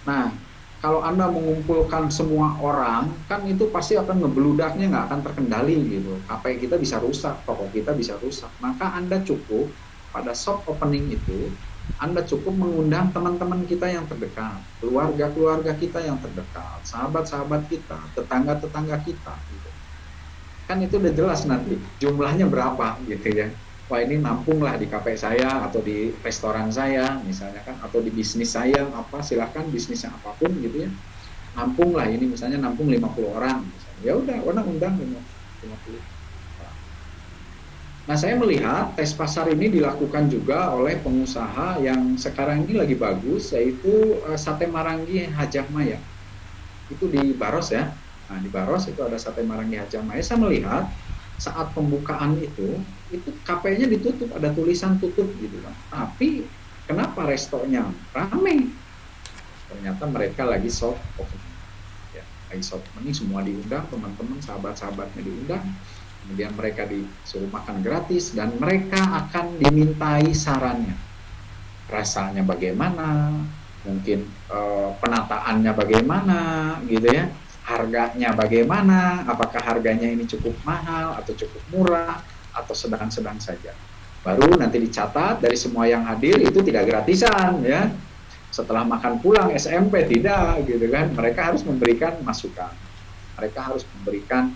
Nah, kalau Anda mengumpulkan semua orang, kan itu pasti akan ngebludaknya, nggak akan terkendali gitu. KPI kita bisa rusak, toko kita bisa rusak. Maka Anda cukup pada soft opening itu, Anda cukup mengundang teman-teman kita yang terdekat, keluarga-keluarga kita yang terdekat, sahabat-sahabat kita, tetangga-tetangga kita. Gitu. Kan itu udah jelas nanti jumlahnya berapa gitu ya. Wah ini nampung lah di kafe saya atau di restoran saya misalnya kan, atau di bisnis saya apa, silahkan bisnisnya apapun gitu ya, nampung lah ini misalnya nampung 50 orang misalnya. Ya udah orang undang 50 orang. Nah saya melihat tes pasar ini dilakukan juga oleh pengusaha yang sekarang ini lagi bagus, yaitu Sate Marangi Hajah Maya, itu di Baros ya. Nah di Baros itu ada Sate Marangi Hajah Maya. Saya melihat saat pembukaan itu KP-nya ditutup, ada tulisan tutup gitu kan. Tapi kenapa restonya ramai? Ternyata mereka lagi soft opening. Ya, lagi soft opening, semua diundang, teman-teman, sahabat-sahabatnya diundang. Kemudian mereka disuruh makan gratis dan mereka akan dimintai sarannya. Rasanya bagaimana? Mungkin penataannya bagaimana gitu ya. Harganya bagaimana, apakah harganya ini cukup mahal atau cukup murah atau sedang-sedang saja. Baru nanti dicatat dari semua yang hadir itu tidak gratisan ya. Setelah makan pulang SMP tidak gitu kan. Mereka harus memberikan masukan. Mereka harus memberikan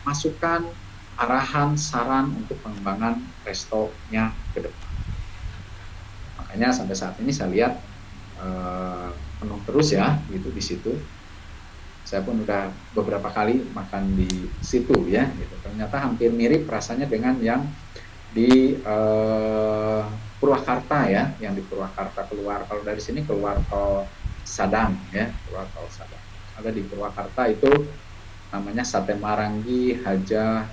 masukan, arahan, saran untuk pengembangan restonya ke depan. Makanya sampai saat ini saya lihat penuh terus ya gitu di situ. Saya pun udah beberapa kali makan di situ ya, gitu. Ternyata hampir mirip rasanya dengan yang di Purwakarta ya, yang di Purwakarta keluar. Kalau dari sini keluar tol Sadang ya, keluar tol Sadang. Ada di Purwakarta itu namanya Sate Marangi Hajah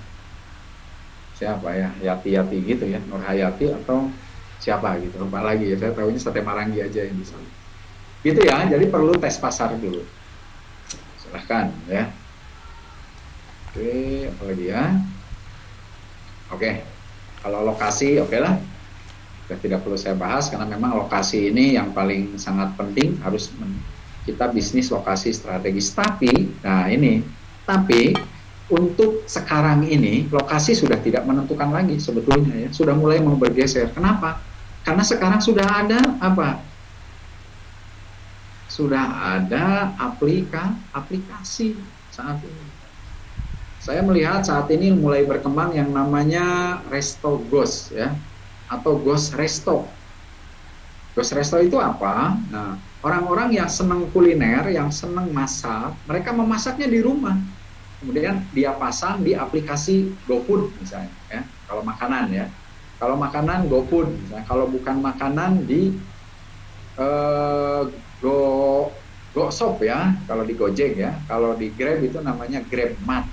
siapa ya, Yati gitu ya, Nur Hayati atau siapa gitu, lupa lagi ya. Saya tahunya Sate Marangi aja yang di sana. Gitu ya, jadi perlu tes pasar dulu. Silahkan ya. Oke, apa lagi ya? Oke, kalau lokasi oke lah, tidak perlu saya bahas karena memang lokasi ini yang paling sangat penting, harus kita bisnis lokasi strategis. Tapi, nah ini, tapi untuk sekarang ini lokasi sudah tidak menentukan lagi sebetulnya ya, sudah mulai mau bergeser. Kenapa? Karena sekarang sudah ada apa? Sudah ada aplikasi saat ini. Saya melihat saat ini mulai berkembang yang namanya Resto Ghost ya, atau Ghost Resto. Ghost Resto itu apa? Nah, orang-orang yang senang kuliner, yang senang masak, mereka memasaknya di rumah. Kemudian dia pasang di aplikasi GoFood misalnya ya, kalau makanan ya. Kalau makanan GoFood, misalnya. Kalau bukan makanan di GoShop ya, kalau di Gojek ya, kalau di Grab itu namanya GrabMart.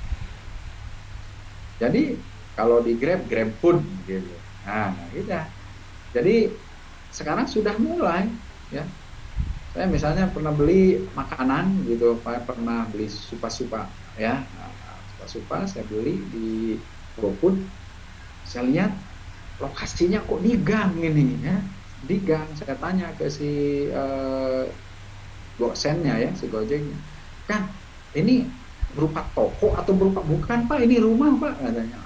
Jadi kalau di GrabFood gitu. Nah, gitu. Jadi sekarang sudah mulai ya. Saya misalnya pernah beli makanan gitu, pernah beli supa-supa ya. Supa-supa saya beli di GoFood. Saya lihat lokasinya kok di gang ini ya. Di gang, saya tanya ke si gosennya ya, si Gojeknya, kan ini berupa toko atau berupa, bukan Pak, ini rumah Pak katanya.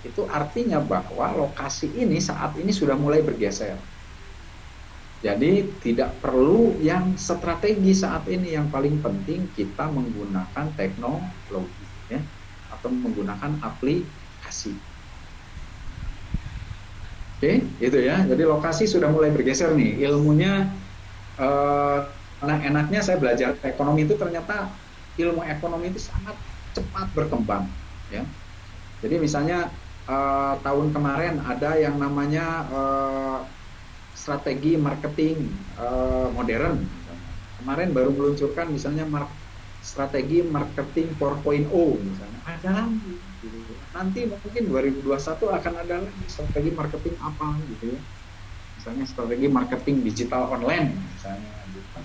Itu artinya bahwa lokasi ini saat ini sudah mulai bergeser. Jadi tidak perlu yang strategi saat ini, yang paling penting kita menggunakan teknologi ya, atau menggunakan aplikasi. Oke, itu ya. Jadi lokasi sudah mulai bergeser nih. Ilmunya, enaknya saya belajar ekonomi itu ternyata ilmu ekonomi itu sangat cepat berkembang. Ya. Jadi misalnya tahun kemarin ada yang namanya strategi marketing modern. Kemarin baru meluncurkan misalnya strategi marketing 4.0 misalnya. Ada lagi. Nanti mungkin 2021 akan ada lagi strategi marketing apa gitu ya, misalnya strategi marketing digital online misalnya gitu. Kan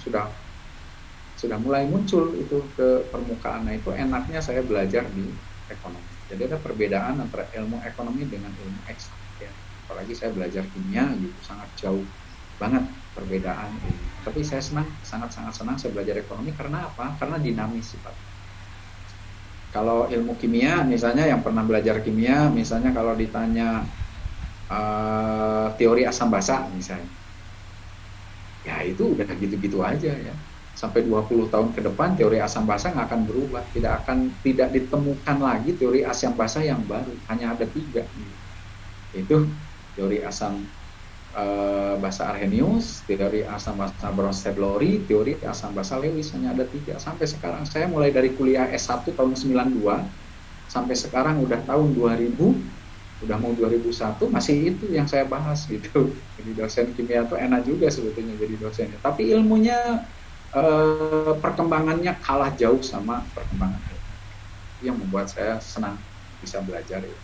sudah mulai muncul itu ke permukaan. Nah itu enaknya saya belajar di ekonomi, jadi ada perbedaan antara ilmu ekonomi dengan ilmu eksak ya. Apalagi saya belajar kimia gitu, sangat jauh banget perbedaan ilmu. Tapi saya senang, sangat-sangat senang saya belajar ekonomi karena apa? Karena dinamis sifat. Kalau ilmu kimia, misalnya yang pernah belajar kimia, misalnya kalau ditanya teori asam basa misalnya, ya itu udah gitu-gitu aja ya. Sampai 20 tahun ke depan teori asam basa nggak akan berubah, tidak ditemukan lagi teori asam basa yang baru, hanya ada 3. Itu teori asam basa Arrhenius, teori asam basa Bronsted-Lowry, teori asam basa Lewis, hanya ada 3 sampai sekarang. Saya mulai dari kuliah S1 tahun 92 sampai sekarang udah tahun 2000, udah mau 2001, masih itu yang saya bahas gitu. Jadi dosen kimia itu enak juga sebetulnya jadi dosennya, tapi ilmunya perkembangannya kalah jauh sama perkembangan yang membuat saya senang bisa belajar ya.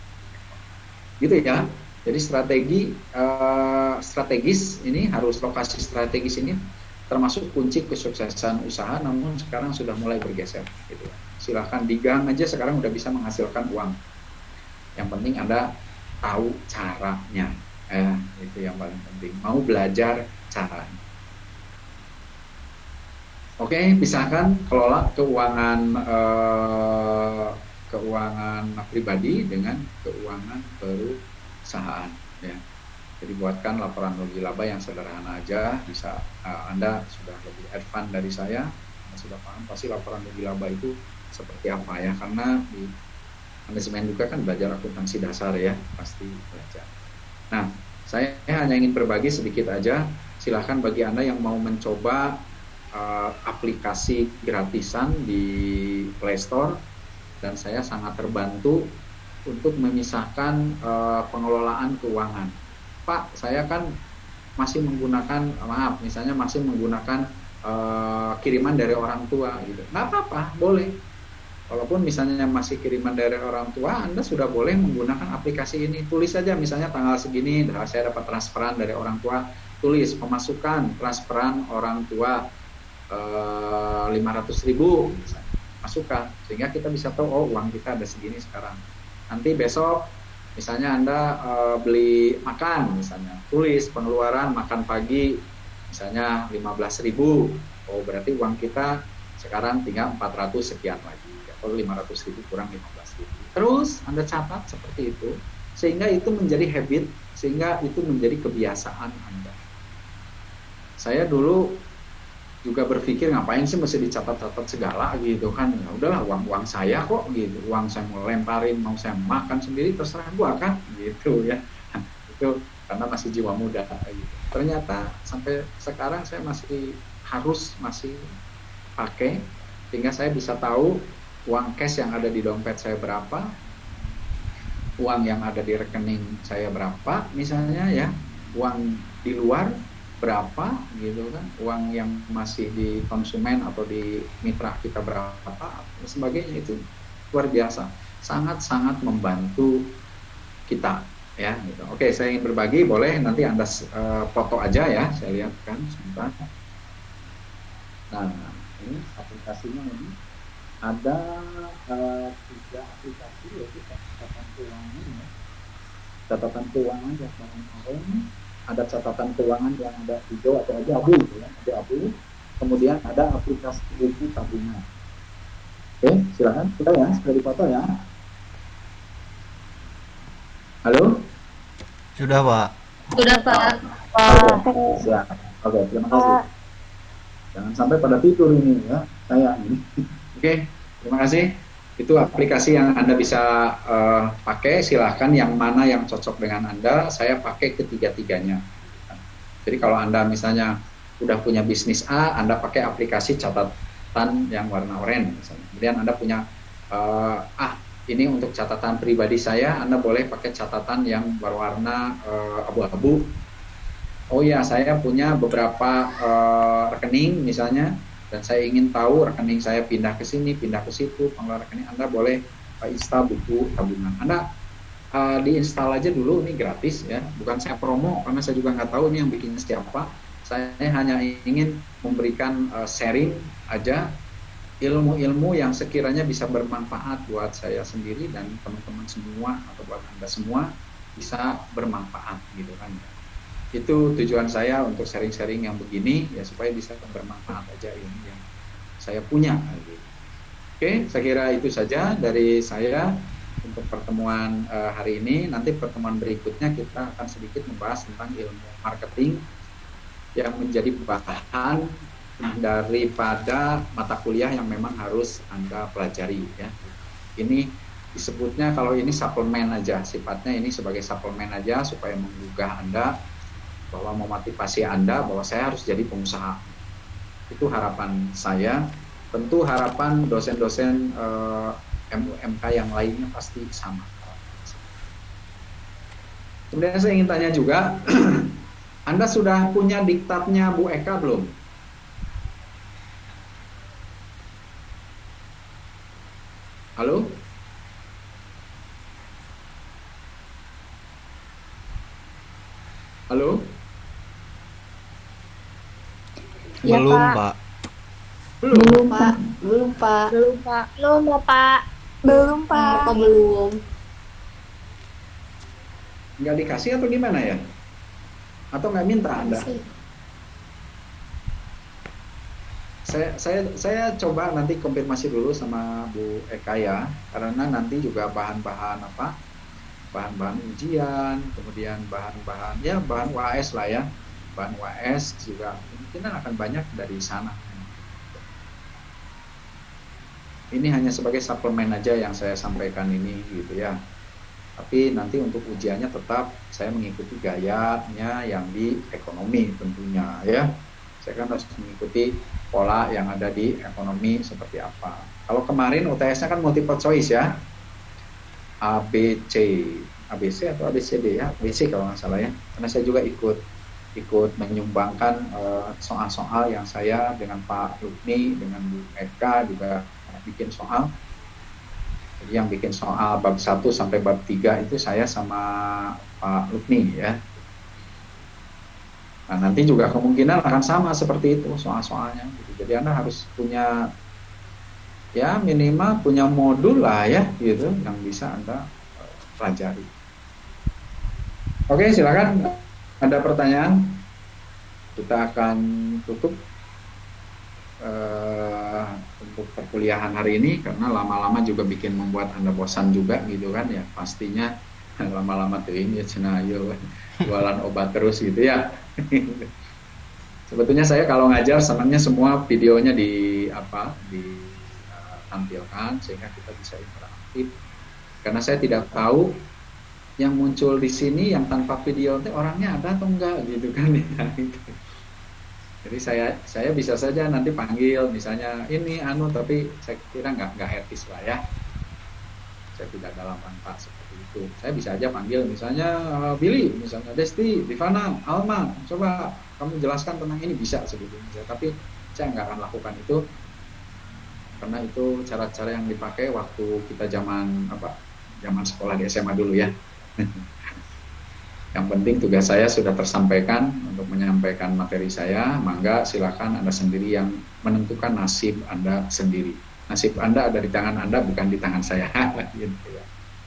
Gitu ya. Jadi strategis ini harus, lokasi strategis ini termasuk kunci kesuksesan usaha, namun sekarang sudah mulai bergeser gitu. Silahkan digang aja sekarang udah bisa menghasilkan uang. Yang penting Anda tahu caranya, itu yang paling penting. Mau belajar caranya. Oke, pisahkan kelola keuangan pribadi dengan keuangan perusahaan. Ya. Jadi buatkan laporan rugi laba yang sederhana aja. Bisa Anda sudah lebih advance dari saya, Anda sudah paham pasti laporan rugi laba itu seperti apa ya. Karena di manajemen juga kan belajar akuntansi dasar ya, pasti belajar. Nah, saya hanya ingin berbagi sedikit aja. Silahkan bagi Anda yang mau mencoba aplikasi gratisan di Play Store, dan saya sangat terbantu untuk memisahkan pengelolaan keuangan. Pak, saya kan masih menggunakan, misalnya masih menggunakan kiriman dari orang tua gitu. Nggak apa-apa, boleh. Walaupun misalnya masih kiriman dari orang tua, Anda sudah boleh menggunakan aplikasi ini. Tulis saja misalnya tanggal segini, saya dapat transferan dari orang tua. Tulis pemasukan transferan orang tua 500.000 misalnya. Masukkan, sehingga kita bisa tahu, oh uang kita ada segini sekarang. Nanti besok misalnya Anda beli makan misalnya, tulis pengeluaran makan pagi misalnya 15.000. Oh berarti uang kita sekarang tinggal 400 sekian lagi, atau 500.000 kurang 15.000. Terus Anda catat seperti itu, sehingga itu menjadi habit, sehingga itu menjadi kebiasaan Anda. Saya dulu juga berpikir ngapain sih mesti dicatat-catat segala gitu kan, ya udahlah uang saya kok gitu, uang saya mau lemparin, mau saya makan sendiri terserah gua kan gitu ya. Itu karena masih jiwa muda gitu. Ternyata sampai sekarang saya masih pakai, sehingga saya bisa tahu uang cash yang ada di dompet saya berapa, uang yang ada di rekening saya berapa misalnya ya, uang di luar berapa gitu kan, uang yang masih di konsumen atau di mitra kita berapa dan sebagainya. Itu luar biasa, sangat-sangat membantu kita ya gitu. Oke, saya ingin berbagi, boleh nanti Anda foto aja ya, saya lihat kan sebentar. Nah, ini aplikasinya ini ada 3 aplikasi, yaitu catatan keuangan ya. Catatan keuangan yang kemarin, ada catatan keuangan yang ada hijau atau abu ya, abu. Kemudian ada aplikasi buku tabungan. Oke, silakan kita ya, sudah dipoto ya. Halo? Sudah, Pak. Sudah, Pak. Oke, terima kasih. Jangan sampai pada tidur ini ya, saya ini. Oke, terima kasih. Itu aplikasi yang Anda bisa pakai, silahkan yang mana yang cocok dengan Anda. Saya pakai ketiga-tiganya. Jadi kalau Anda misalnya udah punya bisnis A, Anda pakai aplikasi catatan yang warna oranye misalnya. Kemudian Anda punya ini untuk catatan pribadi saya, Anda boleh pakai catatan yang berwarna abu-abu. Oh ya, saya punya beberapa rekening misalnya, dan saya ingin tahu rekening saya pindah ke sini, pindah ke situ, pengeluaran rekening, Anda boleh install buku tabungan. Anda diinstal aja dulu, ini gratis ya, bukan saya promo karena saya juga nggak tahu ini yang bikin siapa. Saya hanya ingin memberikan sharing aja ilmu-ilmu yang sekiranya bisa bermanfaat buat saya sendiri dan teman-teman semua, atau buat Anda semua bisa bermanfaat gitu kan. Itu tujuan saya untuk sharing-sharing yang begini ya, supaya bisa bermanfaat aja ini yang saya punya. Oke, saya kira itu saja dari saya untuk pertemuan hari ini. Nanti pertemuan berikutnya kita akan sedikit membahas tentang ilmu marketing yang menjadi bahan daripada mata kuliah yang memang harus Anda pelajari ya. Ini disebutnya, kalau ini suplemen aja, sifatnya ini sebagai suplemen aja supaya menggugah Anda, bahwa memotivasi Anda bahwa saya harus jadi pengusaha. Itu harapan saya. Tentu harapan dosen-dosen MUMK yang lainnya pasti sama. Kemudian saya ingin tanya juga, Anda sudah punya diktatnya Bu Eka belum? Halo? Halo? Ya, Belum, Pak. Pak. Belum, Pak. Belum, Pak. Belum, Pak. Belum, Pak. Belum, Pak. Kok belum? Nggak dikasih atau gimana ya? Atau nggak minta Anda? Saya coba nanti konfirmasi dulu sama Bu Eka ya, karena nanti juga bahan-bahan ujian, kemudian bahan UAS lah ya, bahan UAS juga kemungkinan akan banyak dari sana. Ini hanya sebagai suplemen aja yang saya sampaikan ini gitu ya. Tapi nanti untuk ujiannya tetap saya mengikuti gayanya yang di ekonomi tentunya ya. Saya kan harus mengikuti pola yang ada di ekonomi seperti apa. Kalau kemarin UTS-nya kan multiple choice ya. ABC atau ABCD ya, ABC kalau nggak salah ya. Karena saya juga ikut menyumbangkan soal-soal yang saya dengan Pak Lukni, dengan Bu Eka juga bikin soal. Jadi yang bikin soal bab 1 sampai bab 3 itu saya sama Pak Lukni ya. Nah, nanti juga kemungkinan akan sama seperti itu soal-soalnya. Jadi Anda harus punya ya minimal punya modul lah ya gitu yang bisa Anda pelajari. Oke, silakan. Ada pertanyaan? Kita akan tutup untuk perkuliahan hari ini karena lama-lama juga bikin membuat Anda bosan juga gitu kan ya, pastinya lama-lama tuh ini ya cenayo jualan obat terus gitu ya. Sebetulnya saya kalau ngajar senangnya semua videonya ditampilkan sehingga kita bisa interaktif, karena saya tidak tahu yang muncul di sini yang tanpa video itu orangnya ada atau enggak gitu kan ya. Jadi saya bisa saja nanti panggil misalnya ini tapi saya kira nggak etis lah ya. Saya tidak dalam manfaat seperti itu. Saya bisa aja panggil misalnya Billy, misalnya Desti, Divana, Alma, coba kamu jelaskan tentang ini, bisa sebetulnya. Tapi saya nggak akan lakukan itu karena itu cara-cara yang dipakai waktu kita zaman sekolah di SMA dulu ya. Yang penting tugas saya sudah tersampaikan untuk menyampaikan materi saya, mangga silakan Anda sendiri yang menentukan nasib Anda sendiri. Nasib Anda ada di tangan Anda, bukan di tangan saya.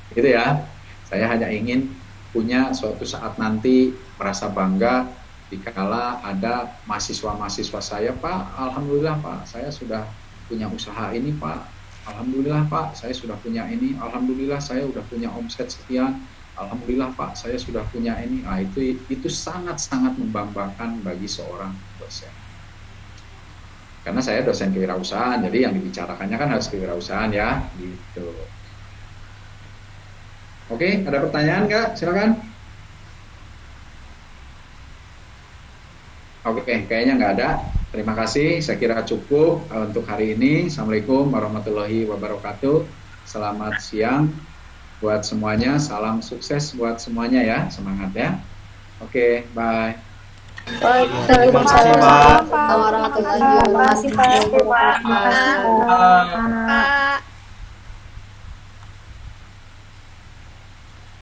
Gitu ya. Saya hanya ingin punya suatu saat nanti merasa bangga dikala ada mahasiswa-mahasiswa saya, Pak, alhamdulillah Pak, saya sudah punya usaha ini Pak, alhamdulillah Pak, saya sudah punya ini, alhamdulillah saya sudah punya omset sekian, alhamdulillah Pak, saya sudah punya ini. Nah, itu sangat-sangat membanggakan bagi seorang dosen. Karena saya dosen kewirausahaan, jadi yang dibicarakannya kan harus kewirausahaan ya, gitu. Oke, ada pertanyaan Kak? Silakan. Oke, kayaknya nggak ada. Terima kasih, saya kira cukup untuk hari ini. Assalamualaikum warahmatullahi wabarakatuh. Selamat siang buat semuanya, salam sukses buat semuanya ya, semangat ya. Oke, bye. Baik, Terima kasih, Pak. warahmatullahi wabarakatuh. Terima kasih, Pak. Bye.